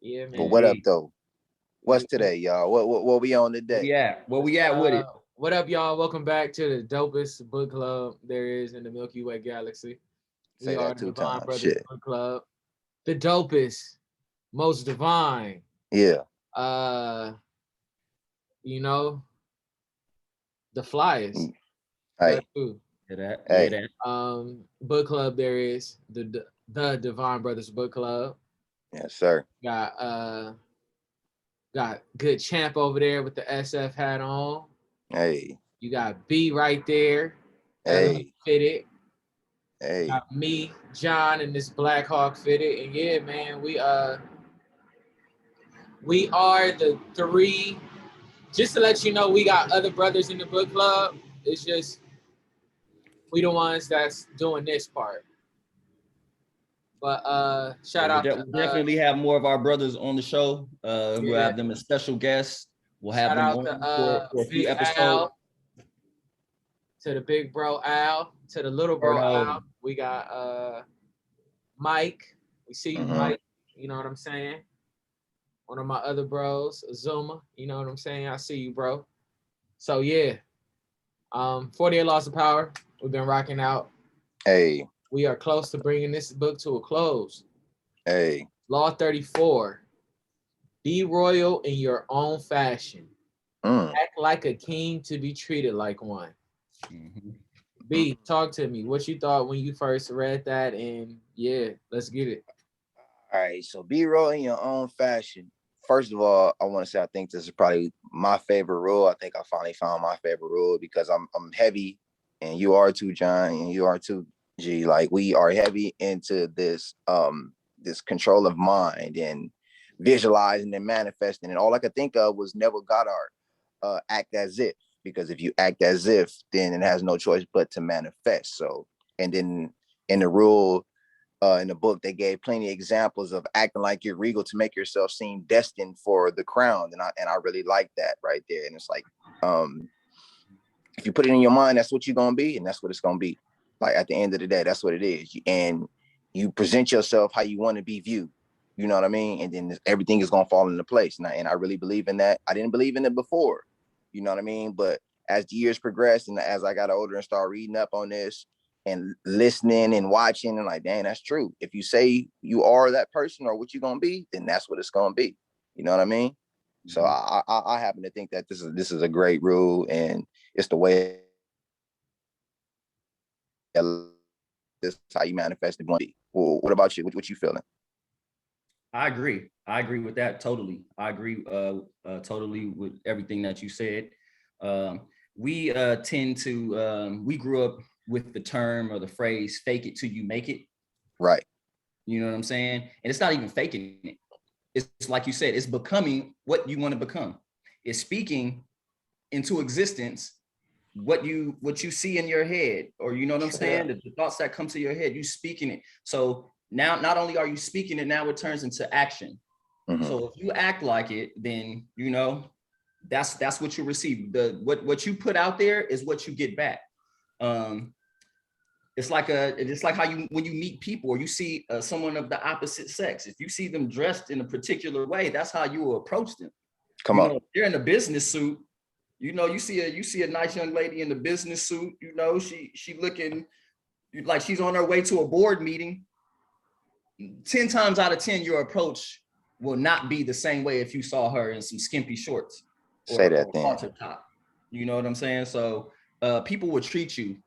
Yeah, But man. what up Indeed. though? What's today, y'all? What we on Where today? we at? Where Let's, we at with it? what up, y'all? Welcome back to the dopest book club there is in the Milky Way galaxy. We Say are that the two Divine times. Brothers Shit. Book Club, the dopest, most divine. Yeah. Uh, you know, the flyest. Mm. That Hey, too. Hear that? Hear hey. that? Book club there is the Divine Brothers Book Club. Yes, sir. Got good champ over there with the SF hat on. Hey, You got B right there, elegant hey, fitted. hey. Got me, John, and this Black Hawk fitted. And yeah, man, we are the three. Just to let you know, we got other brothers in the book club. It's just we the ones that's doing this part. But Yeah, shout out to we'll definitely have more of our brothers on the show. We'll yeah, have them as special guests. We'll have shout them out on to for a few Big episodes. Al, to the big bro Al, to the little bro Birdo. Al. We got Mike. We see you, Mm-hmm. Mike. You know what I'm saying? One of my other bros, Zuma. You know what I'm saying? I see you, bro. So yeah, 48 Laws of Power. We've been rocking out. Hey, We are close to bringing this book to a close. hey. Law 34. Be royal in your own fashion. Mm. Act like a king to be treated like one. Mhm. Mm. B, talk to me. What you thought when you first read that? And yeah, let's get it. All right. So be roll in your own fashion. First of all, I want to say I think this is probably my favorite rule. I think I finally found my favorite rule because I'm heavy, and you are too, John, and you are too, G. Like we are heavy into this control of mind and visualizing and manifesting. And all I could think of was Neville Goddard, act as if, because if you act as if, then it has no choice but to manifest. So, and then in the rule, in the book, they gave plenty of examples of acting like you're regal to make yourself seem destined for the crown, and I really like that right there. And it's like, um, if you put it in your mind, that's what you're gonna be, and that's what it's gonna be. Like at the end of the day, that's what it is. And you present yourself how you want to be viewed. You know what I mean? And then everything is gonna fall into place. And I really believe in that. I didn't believe in it before. You know what I mean? But as the years progressed and as I got older and started reading up on this and listening and watching, and like, dang, that's true. If you say you are that person or what you're gonna be, then that's what it's gonna be. You know what I mean? So Mhm. I happen to think that this is a great rule, and it's the way of life. This how you manifest it. Well, what about you? What you feeling? I agree. I agree with that totally. I agree totally with everything that you said. Um, we tend to we grew up with the term or the phrase "fake it till you make it." Right. You know what I'm saying? And it's not even faking it. It's like you said. It's becoming what you want to become. It's speaking into existence what you see in your head, or you know what I'm Yeah. saying, the thoughts that come to your head, you speaking it. So now not only are you speaking it, now it turns into action. Mm-hmm. So if you act like it, then that's what you receive. What you put out there is what you get back. um it's like how you, when you meet people or you see someone of the opposite sex, if you see them dressed in a particular way, that's how you will approach them. Come on. If they're in a business suit, you see a nice young lady in the business suit, she looking like she's on her way to a board meeting. 10 times out of 10, your approach will not be the same way if you saw her in some skimpy shorts Say or that a then. halter top. You know what I'm saying? So people will treat you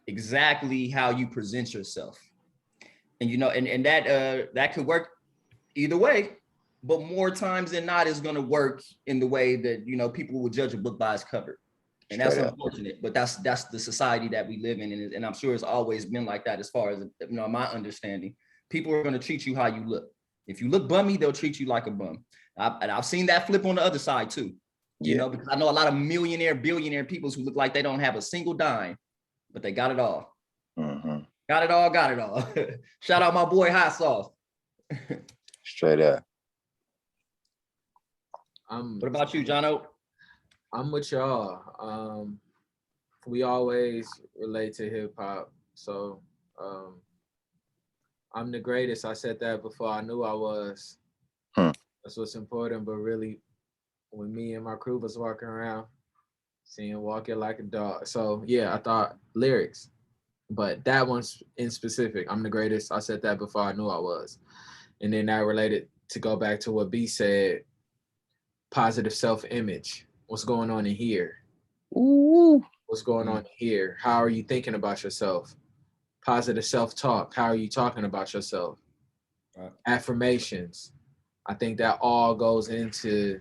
exactly how you present yourself. And and that could work either way, but more times than not, it's going to work in the way that people will judge a book by its cover. And that's Straight up. unfortunate, but that's the society that we live in, and I'm sure it's always been like that. As far as my understanding, people are going to treat you how you look. If you look bummy, they'll treat you like a bum. And I've seen that flip on the other side too. Yeah. Because I know a lot of millionaire, billionaire people who look like they don't have a single dime, but they got it all. Mm-hmm. Got it all. Got it all. Shout out my boy Hot Sauce. Straight up. What about you, Jono? I'm with y'all. We always relate to hip hop, so um, I'm the greatest. I said that before I knew I was. Hmm. That's what's important. But really, when me and my crew was walking around, seeing walking like a dog. So yeah, I thought lyrics, but that one's in specific. I'm the greatest. I said that before I knew I was. And then that related to go back to what B said, positive self-image. What's going on in here? Ooh. What's going on here? How are you thinking about yourself? Positive self-talk. How are you talking about yourself? Right. Affirmations. I think that all goes into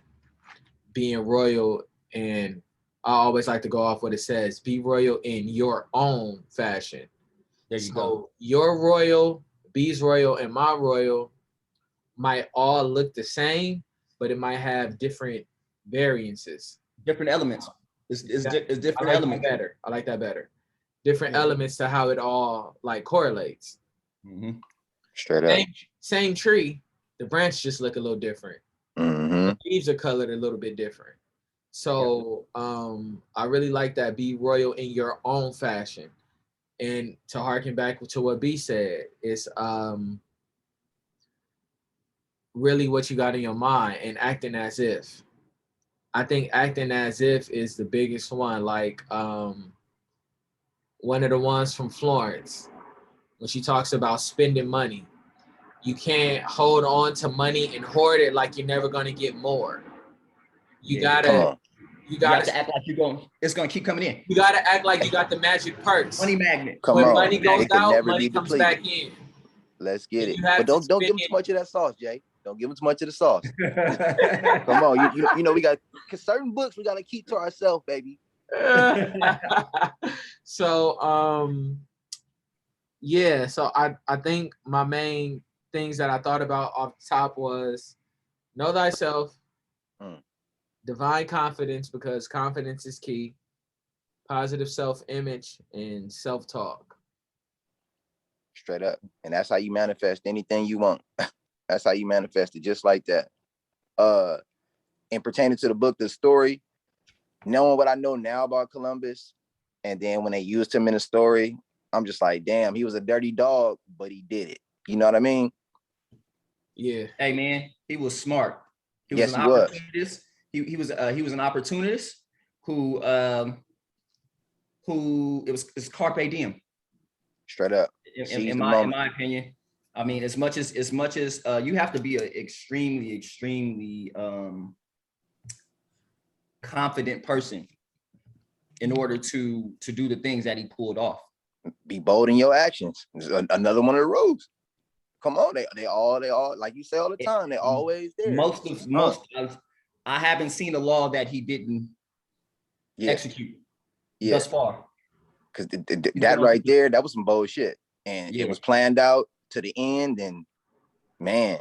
being royal. And I always like to go off what it says, be royal in your own fashion. There you So go. your royal, B's royal, and my royal might all look the same, but it might have different variances. Different elements. It's I different like elements. that better. I like that better. Different Yeah. elements to how it all like correlates. Mm-hmm. Straight up. Same tree, the branch just look a little different. Mm-hmm. The leaves are colored a little bit different. So I really like that. Be royal in your own fashion. And to harken back to what B said, it's really what you got in your mind and acting as if. I think acting as if is the biggest one. Like one of the ones from Florence, when she talks about spending money. You can't hold on to money and hoard it like you're never gonna get more. You Yeah. Come gotta on. you You have gotta to act like it's gonna keep coming in. you gotta act like you got the magic purse. Money magnet. Come When on. money goes It can out, never money be comes depleted. back in. Let's get And it. you have But to don't give spend him too it. much of that sauce, Jay. Don't give him too much of the sauce. Come on. You know we got, because certain books we gotta keep to ourselves, baby. So yeah, so I think my main things that I thought about off the top was know thyself, divine confidence, because confidence is key, positive self-image, and self-talk. Straight up. And that's how you manifest anything you want. That's how you manifest it, just like that. And pertaining to the book, the story, knowing what I know now about Columbus, and then when they used him in the story, I'm just like, damn, he was a dirty dog, but he did it. You know what I mean? Yeah. Hey man, he was smart. He was Yes, an he was. opportunist. He was an opportunist who it's carpe diem. Straight up. In my opinion. I mean, as much as you have to be an extremely confident person in order to do the things that he pulled off. Be bold in your actions. Another one of the rules. Come on, they all like you say all the time. They're always there. I haven't seen a law that he didn't execute thus far. Because that right there, that was some bullshit, and it was planned out to the end. And man,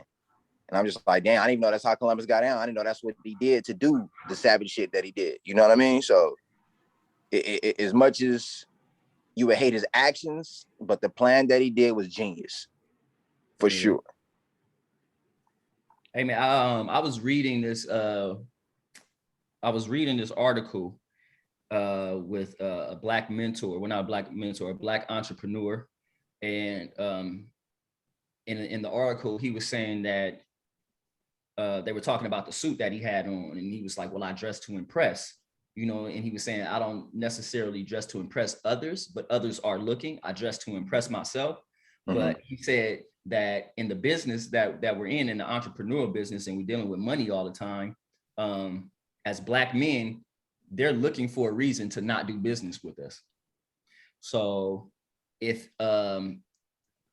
and I'm just like, damn, I didn't even know that's how Columbus got down. I didn't know that's what he did to do the savage shit that he did. You know what I mean? So, as much as you would hate his actions, but the plan that he did was genius, for sure. Hey man, I was reading this article with a black mentor, well, not a black mentor, a black entrepreneur, and in the article he was saying that they were talking about the suit that he had on, and he was like, well, I dress to impress, you know, and he was saying, I don't necessarily dress to impress others, but others are looking. I dress to impress myself. But he said that in the business that we're in the entrepreneurial business, and we're dealing with money all the time, as black men, they're looking for a reason to not do business with us. So if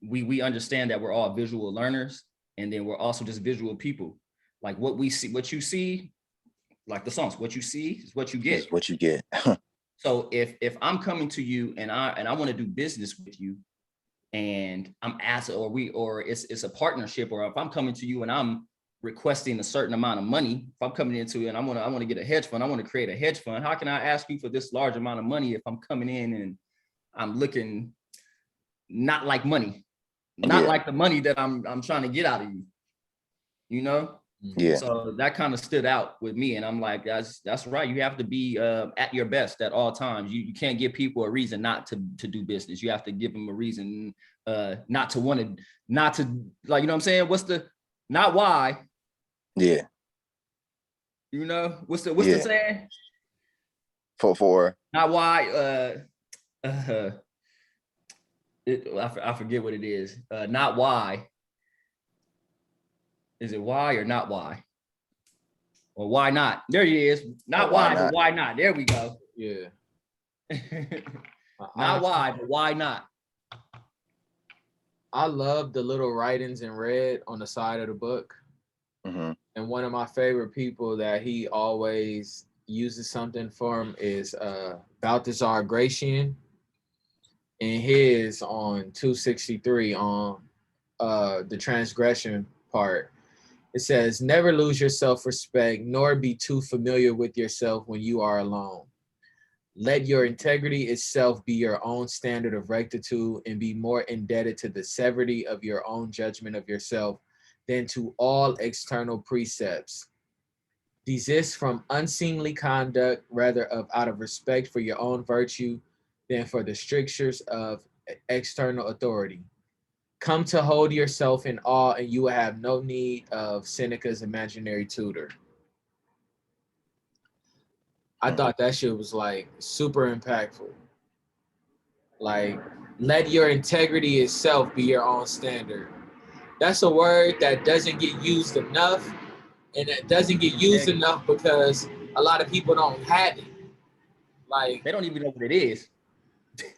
we understand that we're all visual learners, and then we're also just visual people. Like what we see, what you see, like the songs, what you see is what you get. Is what you get. So if I'm coming to you and I want to do business with you, and I'm asked, or it's a partnership, or if I'm coming to you and I'm requesting a certain amount of money, if I'm coming into it and I want to get a hedge fund, I want to create a hedge fund, how can I ask you for this large amount of money if I'm coming in and I'm looking not like money, not like the money that I'm trying to get out of you, you know? Yeah. So that kind of stood out with me, and I'm like, that's right. You have to be at your best at all times. You can't give people a reason not to do business. You have to give them a reason not to, like, you know what I'm saying? What's the, not why, Yeah. You know, what's the saying? For Not why. I forget what it is. Not why. Is it why or not why? Or why not? There it is. Not why, but why not? There we go. Yeah. Not why, but why not? I love the little writings in red on the side of the book. Mm-hmm. And one of my favorite people that he always uses something from is Balthazar Gracian. And his on 263 on the transgression part. It says, never lose your self-respect, nor be too familiar with yourself when you are alone. Let your integrity itself be your own standard of rectitude and be more indebted to the severity of your own judgment of yourself than to all external precepts. Desist from unseemly conduct, rather of out of respect for your own virtue than for the strictures of external authority. Come to hold yourself in awe, and you will have no need of Seneca's imaginary tutor. I thought that shit was like super impactful. Like, let your integrity itself be your own standard. That's a word that doesn't get used enough, and it doesn't get used enough because a lot of people don't have it. Like, they don't even know what it is.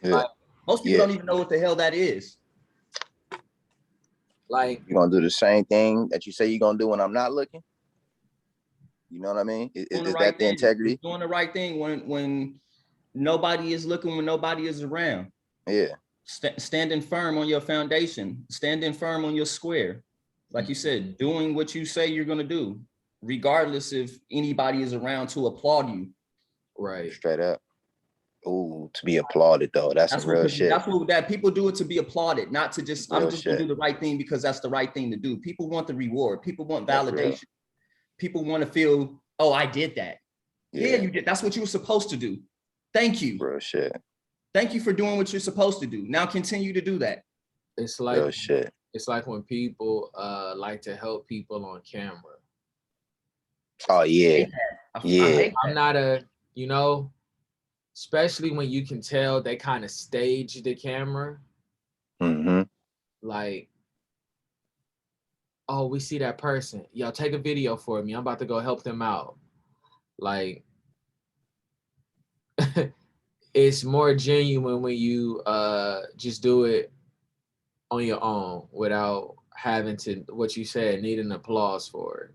Yeah. Like, most people don't even know what the hell that is. Like, you're gonna do the same thing that you say you're gonna do when I'm not looking. You know what I mean? Is that the integrity? Doing the right thing when nobody is looking, when nobody is around. Yeah. Standing firm on your foundation, standing firm on your square. Like you said, doing what you say you're gonna do, regardless if anybody is around to applaud you. right. Straight up. Ooh, to be applauded though. That's some real shit. That's what that people do it to be applauded, not to just I'm just gonna do the right thing because that's the right thing to do. People want the reward. People want validation. People want to feel, oh, I did that. Yeah, you did. That's what you were supposed to do. Thank you. Real shit. Thank you for doing what you're supposed to do. Now continue to do that. It's like real shit. It's like when people like to help people on camera. Oh yeah. Yeah. I'm not a, you know, especially when you can tell they kind of stage the camera. Mm-hmm. Like, oh, we see that person. Yo, take a video for me. I'm about to go help them out. Like, it's more genuine when you just do it on your own without having to, what you said, need an applause for it.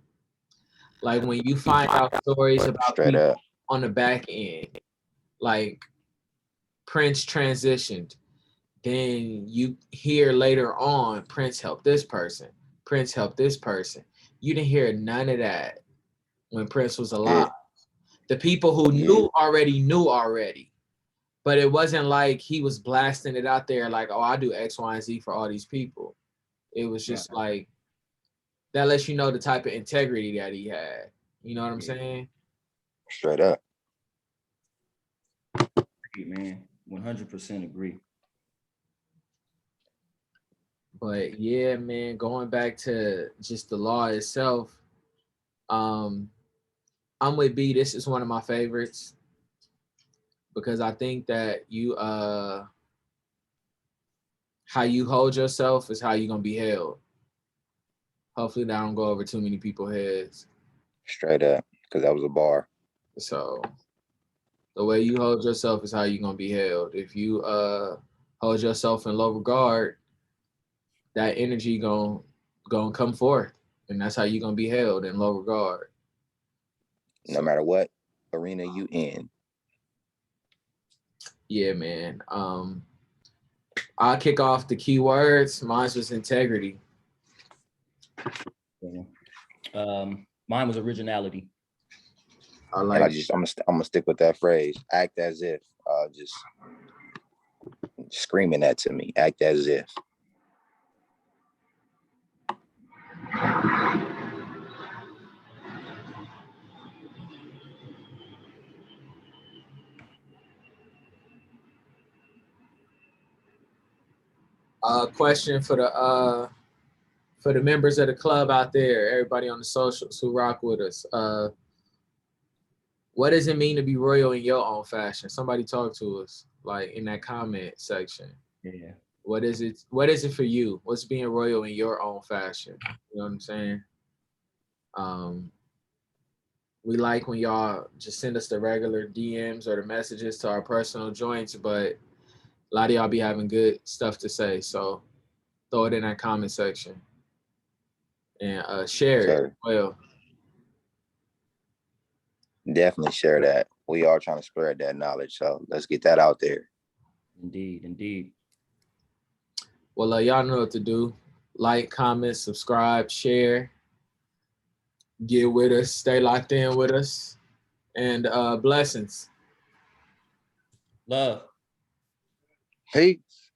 Like when you find out stories about people on the back end, like Prince transitioned, then you hear later on Prince helped this person, Prince helped this person. You didn't hear none of that when Prince was alive. The people who knew already, but it wasn't like he was blasting it out there like, oh, I do X, Y, and Z for all these people. It was just like, that lets you know the type of integrity that he had. You know what I'm saying? Straight up. Man, 100% agree. But yeah, man, going back to just the law itself, I'm with B. This is one of my favorites because I think that you how you hold yourself is how you're gonna be held. Hopefully that don't go over too many people's heads. Straight up, because that was a bar. So the way you hold yourself is how you're gonna be held. If you hold yourself in low regard, that energy gonna come forth, and that's how you're gonna be held in low regard. No matter what arena you in. Yeah, man. I'll kick off the key words. Mine was integrity. Mine was originality. I'm gonna stick with that phrase. Act as if. Just screaming that to me. Act as if. Question for the For the members of the club out there, everybody on the socials who rock with us, what does it mean to be royal in your own fashion? Somebody talk to us, like in that comment section. Yeah. What is it? What is it for you? What's being royal in your own fashion? You know what I'm saying? We like when y'all just send us the regular DMs or the messages to our personal joints, but a lot of y'all be having good stuff to say. So throw it in that comment section and share it. Sure. Well, Definitely share that. We are trying to spread that knowledge. So let's get that out there. Indeed, indeed. well, y'all know what to do. Like, comment, subscribe, share. Get with us. Stay locked in with us. And blessings. Love. Peace.